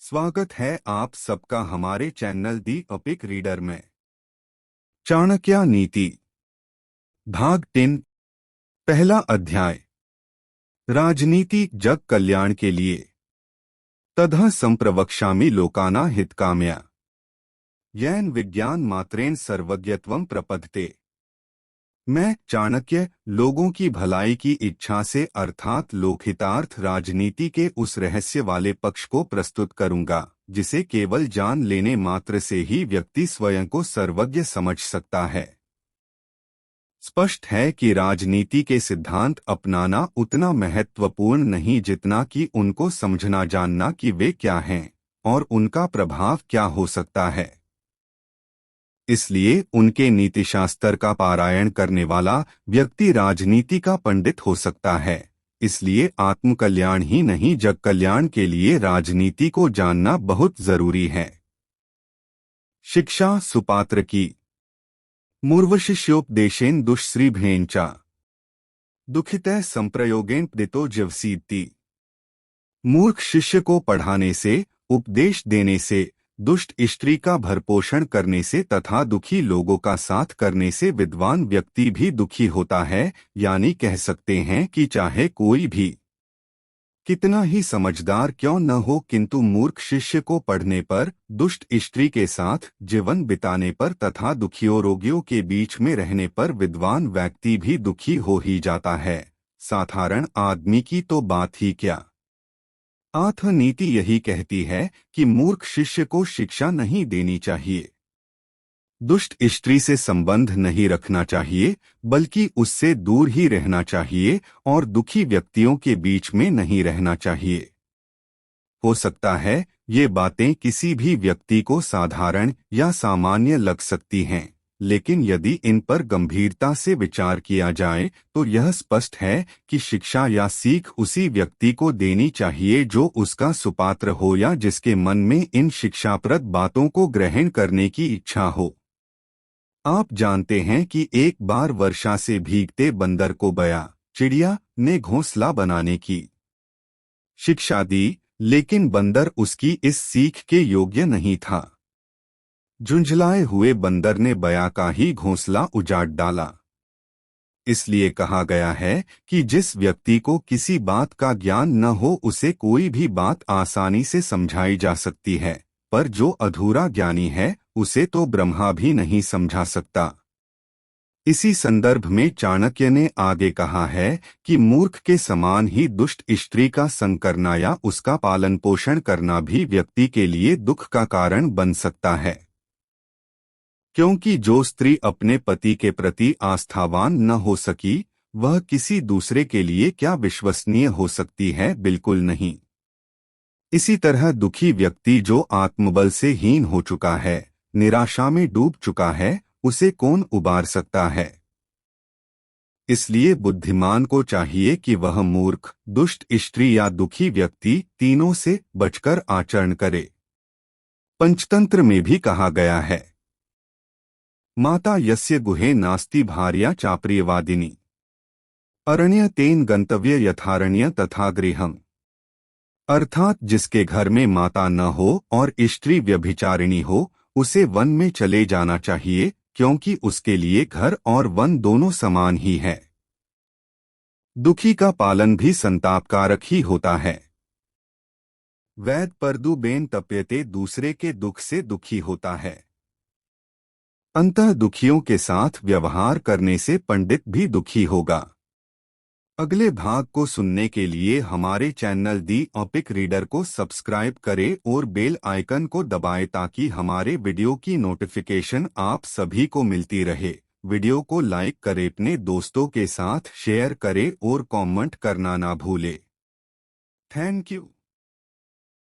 स्वागत है आप सबका हमारे चैनल दी अपिक रीडर में। चाणक्य नीति भाग 3 पहला अध्याय। राजनीति जग कल्याण के लिए। ततः संप्रवक्ष्यामि लोकाना हितकाम्या येन विज्ञान मात्रेण सर्वज्ञत्वं प्रपद्यते। मैं चाणक्य लोगों की भलाई की इच्छा से अर्थात लोकहितार्थ राजनीति के उस रहस्य वाले पक्ष को प्रस्तुत करूंगा जिसे केवल जान लेने मात्र से ही व्यक्ति स्वयं को सर्वज्ञ समझ सकता है। स्पष्ट है कि राजनीति के सिद्धांत अपनाना उतना महत्वपूर्ण नहीं जितना कि उनको समझना जानना कि वे क्या हैं और उनका प्रभाव क्या हो सकता है। इसलिए उनके नीतिशास्त्र का पारायण करने वाला व्यक्ति राजनीति का पंडित हो सकता है। इसलिए आत्मकल्याण ही नहीं जग कल्याण के लिए राजनीति को जानना बहुत जरूरी है। शिक्षा सुपात्र की। मूर्वशिष्योपदेशेन दुष्श्रीभ्येन च दुखितः संप्रयोगेन पदितो जीवसीति। मूर्ख शिष्य को पढ़ाने से, उपदेश देने से, दुष्ट स्त्री का भरपोषण करने से तथा दुखी लोगों का साथ करने से विद्वान व्यक्ति भी दुखी होता है। यानी कह सकते हैं कि चाहे कोई भी कितना ही समझदार क्यों न हो, किंतु मूर्ख शिष्य को पढ़ने पर, दुष्ट स्त्री के साथ जीवन बिताने पर तथा दुखियों रोगियों के बीच में रहने पर विद्वान व्यक्ति भी दुखी हो ही जाता है। साधारण आदमी की तो बात ही क्या। आत्म नीति यही कहती है कि मूर्ख शिष्य को शिक्षा नहीं देनी चाहिए, दुष्ट स्त्री से संबंध नहीं रखना चाहिए, बल्कि उससे दूर ही रहना चाहिए और दुखी व्यक्तियों के बीच में नहीं रहना चाहिए। हो सकता है ये बातें किसी भी व्यक्ति को साधारण या सामान्य लग सकती हैं, लेकिन यदि इन पर गंभीरता से विचार किया जाए तो यह स्पष्ट है कि शिक्षा या सीख उसी व्यक्ति को देनी चाहिए जो उसका सुपात्र हो या जिसके मन में इन शिक्षाप्रद बातों को ग्रहण करने की इच्छा हो। आप जानते हैं कि एक बार वर्षा से भीगते बंदर को बया चिड़िया ने घोंसला बनाने की शिक्षा दी, लेकिन बंदर उसकी इस सीख के योग्य नहीं था। झुंझलाए हुए बंदर ने बया का ही घोंसला उजाड़ डाला। इसलिए कहा गया है कि जिस व्यक्ति को किसी बात का ज्ञान न हो उसे कोई भी बात आसानी से समझाई जा सकती है, पर जो अधूरा ज्ञानी है उसे तो ब्रह्मा भी नहीं समझा सकता। इसी संदर्भ में चाणक्य ने आगे कहा है कि मूर्ख के समान ही दुष्ट स्त्री का संग करना या उसका पालन पोषण करना भी व्यक्ति के लिए दुख का कारण बन सकता है, क्योंकि जो स्त्री अपने पति के प्रति आस्थावान न हो सकी वह किसी दूसरे के लिए क्या विश्वसनीय हो सकती है। बिल्कुल नहीं। इसी तरह दुखी व्यक्ति जो आत्मबल से हीन हो चुका है, निराशा में डूब चुका है, उसे कौन उबार सकता है। इसलिए बुद्धिमान को चाहिए कि वह मूर्ख, दुष्ट स्त्री या दुखी व्यक्ति तीनों से बचकर आचरण करे। पंचतंत्र में भी कहा गया है, माता यस्य गुहे नास्ति भार्या चाप्रियवादिनी अरण्य तेन गंतव्य यथारण्य तथा गृहम्। अर्थात जिसके घर में माता न हो और स्त्री व्यभिचारिणी हो उसे वन में चले जाना चाहिए, क्योंकि उसके लिए घर और वन दोनों समान ही है। दुखी का पालन भी संतापकारक ही होता है। वैद परदु बेन तप्यते दूसरे के दुख से दुखी होता है। अंतः दुखियों के साथ व्यवहार करने से पंडित भी दुखी होगा। अगले भाग को सुनने के लिए हमारे चैनल दी अपिक रीडर को सब्सक्राइब करें और बेल आइकन को दबाएं ताकि हमारे वीडियो की नोटिफिकेशन आप सभी को मिलती रहे। वीडियो को लाइक करें, अपने दोस्तों के साथ शेयर करें और कमेंट करना ना भूलें। Thank you.